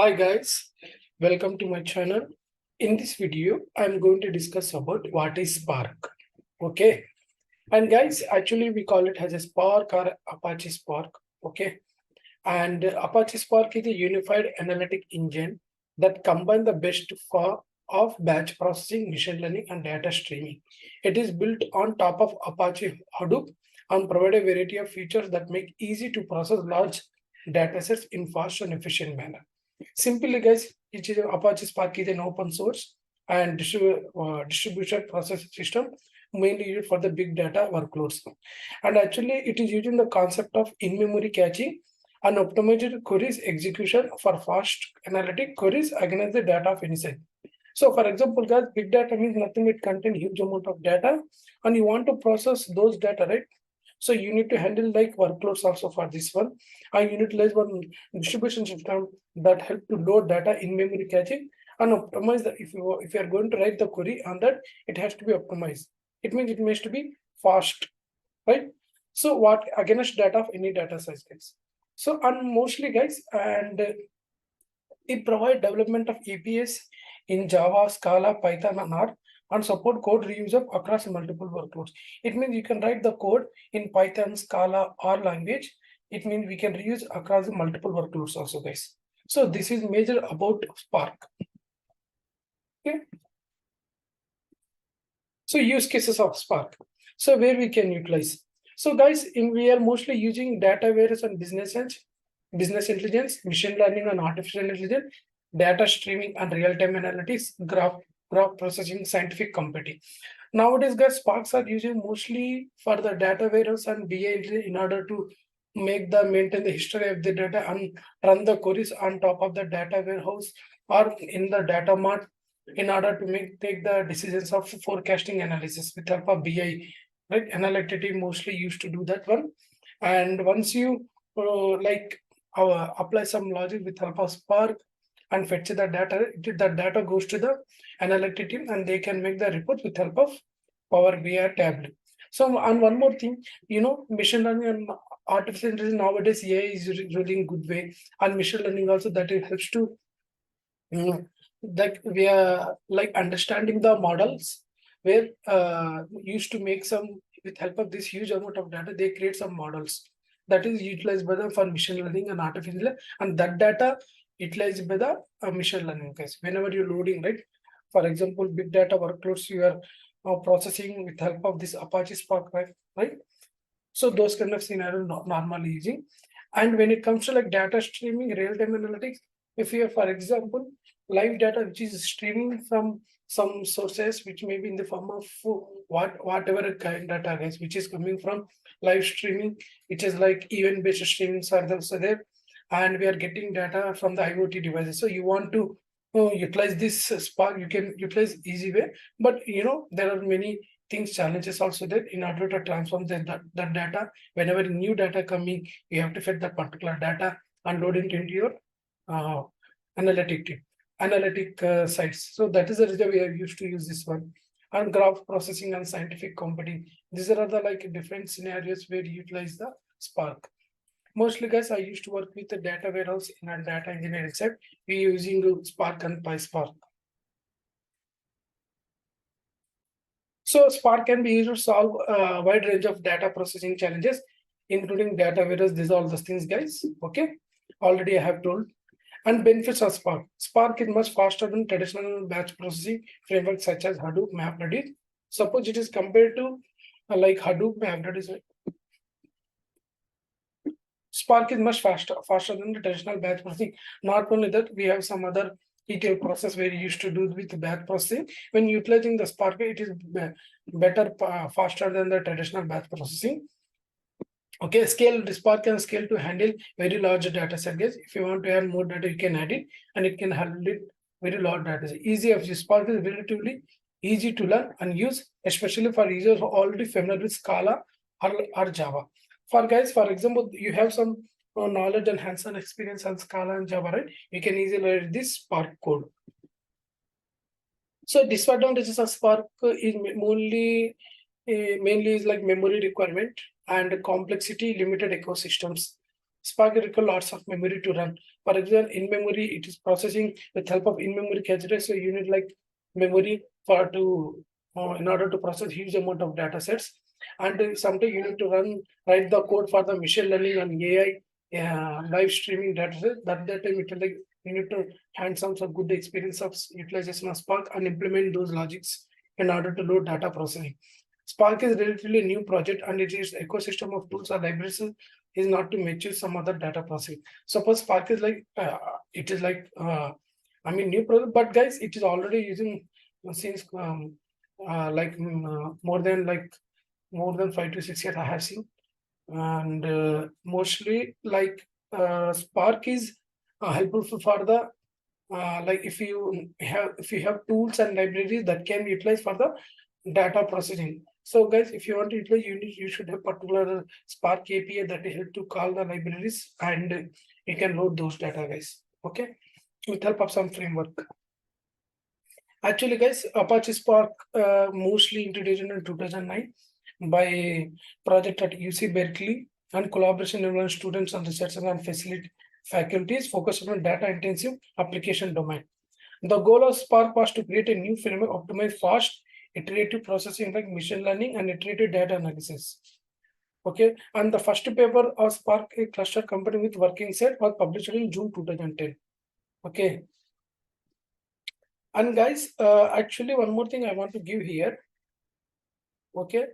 Hi guys, welcome to my channel. In this video, I'm going to discuss about what is Spark. Okay, and guys, actually we call it as a Spark or Apache Spark. Okay, and Apache Spark is a unified analytic engine that combines the best of batch processing, machine learning, and data streaming. It is built on top of Apache Hadoop and provide a variety of features that make easy to process large datasets in fast and efficient manner. Simply, guys, it is Apache Spark is an open source and distributed processing system mainly used for the big data workloads. And actually, it is using the concept of in-memory caching and optimized queries execution for fast analytic queries against the data of any size. So, for example, guys, big data means nothing. It contains huge amount of data, and you want to process those data, right? So you need to handle like workloads also for this one. And you utilize one distribution system that help to load data in memory caching and optimize the if you are going to write the query on that, it has to be optimized. It means it needs to be fast, right? So what against data of any data size, guys. So and mostly guys, and it provide development of APIs in Java, Scala, Python, and R, and support code reuse of across multiple workloads. It means you can write the code in Python, Scala, or language. It means we can reuse across multiple workloads also, guys. So this is major about Spark. Okay. So use cases of Spark. So where we can utilize. So guys, we are mostly using data warehouse and business intelligence, machine learning and artificial intelligence, data streaming and real-time analytics, graph processing, scientific computing. Nowadays, guys, Sparks are using mostly for the data warehouse and BI in order to maintain the history of the data and run the queries on top of the data warehouse or in the data mart in order to take the decisions of forecasting analysis with help of BI. Right, analytic team mostly used to do that one. And once you apply some logic with help of Spark and fetch the data, the data goes to the analytic team and they can make the report with help of Power BI tablet. So, and one more thing, machine learning and artificial intelligence nowadays, AI is ruling good way, and machine learning also that it helps to that we are like understanding the models where used to make some with help of this huge amount of data, they create some models that is utilized by them for machine learning and artificial, and that data utilized by the machine learning guys. Whenever you're loading, right? For example, big data workloads you are processing with help of this Apache Spark, right? So those kind of scenarios normally using. And when it comes to like data streaming, real-time analytics, if you have, for example, live data which is streaming from some sources, which may be in the form of whatever kind of data is, which is coming from live streaming, which is like event-based streaming are also there, and we are getting data from the IoT devices. So you want to utilize this Spark, you can utilize easy way, but there are many things challenges also there in order to transform that data. Whenever new data coming, you have to fit that particular data and load it into your uh, analytic sites. So that is the reason we are used to use this one. And graph processing and scientific computing, these are the like different scenarios where you utilize the Spark. Mostly, guys, I used to work with the data warehouse in a data engineering side. We using Spark and PySpark. So Spark can be used to solve a wide range of data processing challenges, including data warehouse. These are all the things, guys. Okay, already I have told. And benefits of Spark. Spark is much faster than traditional batch processing frameworks such as Hadoop MapReduce. Suppose it is compared to like Hadoop MapReduce. Spark is much faster than the traditional batch processing. Not only that, we have some other ETL process where you used to do with batch processing. When utilizing the Spark, it is better, faster than the traditional batch processing. Okay, the Spark can scale to handle very large data set. If you want to add more data, you can add it, and it can handle it very large data set. Easy of Spark is relatively easy to learn and use, especially for users who are already familiar with Scala or Java. For example, you have some knowledge and hands-on experience on Scala and Java, right? You can easily write this Spark code. So disadvantages of Spark is mainly is like memory requirement and complexity, limited ecosystems. Spark requires lots of memory to run. For example, in memory, it is processing with help of in-memory cache. So you need like memory for to in order to process huge amount of data sets. And sometimes you need to write the code for the machine learning and AI live streaming data set. That time it will like you need to hand some good experience of utilization of Spark and implement those logics in order to load data processing. Spark is relatively new project and it is ecosystem of tools or libraries is not to mature some other data processing. Suppose Spark is like it is like new project, but guys, it is already using since more than 5 to 6 years I have seen, and mostly like Spark is helpful for the like if you have tools and libraries that can be utilized for the data processing. So guys, if you want to utilize, you should have particular Spark API that will help to call the libraries and you can load those data, guys. Okay, with help of some framework. Actually, guys, Apache Spark mostly introduced in 2009 by project at UC Berkeley and collaboration among students and researchers and faculties focused on data intensive application domain. The goal of Spark was to create a new framework optimized fast iterative processing like machine learning and iterative data analysis. Okay, and the first paper of Spark, a cluster company with working set, was published in June 2010. Okay, and guys, actually one more thing I want to give here. Okay,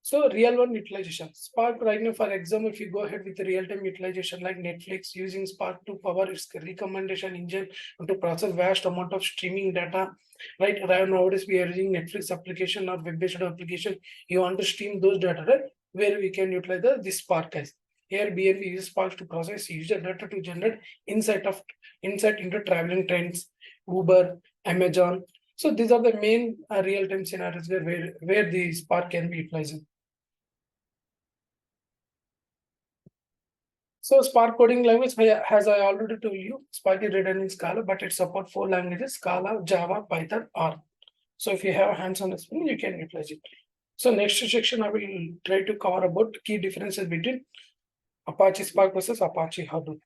so real one utilization. Spark right now, for example, if you go ahead with the real-time utilization like Netflix using Spark to power its recommendation engine and to process vast amount of streaming data. Right nowadays we are using Netflix application or web-based application. You want to stream those data, right? Where we can utilize this Spark guys. Here BNB uses Spark to process user data to generate insight into traveling trends, Uber, Amazon. So these are the main real-time scenarios where the Spark can be utilized. So Spark coding language, as I already told you, Spark is written in Scala, but it supports 4 languages: Scala, Java, Python, R. So if you have hands-on experience, you can utilize it. So next section, I will try to cover about key differences between Apache Spark versus Apache Hadoop.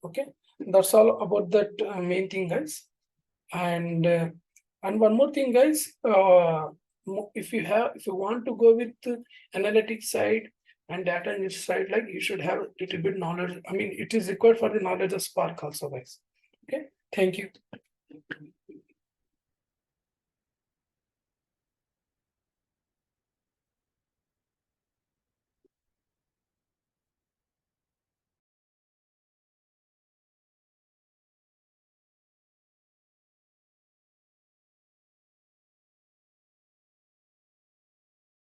Okay, that's all about that main thing, guys. And one more thing, guys. If you want to go with analytics side and data engineering side, like you should have a little bit knowledge. I mean, it is required for the knowledge of Spark also, guys. Okay, thank you.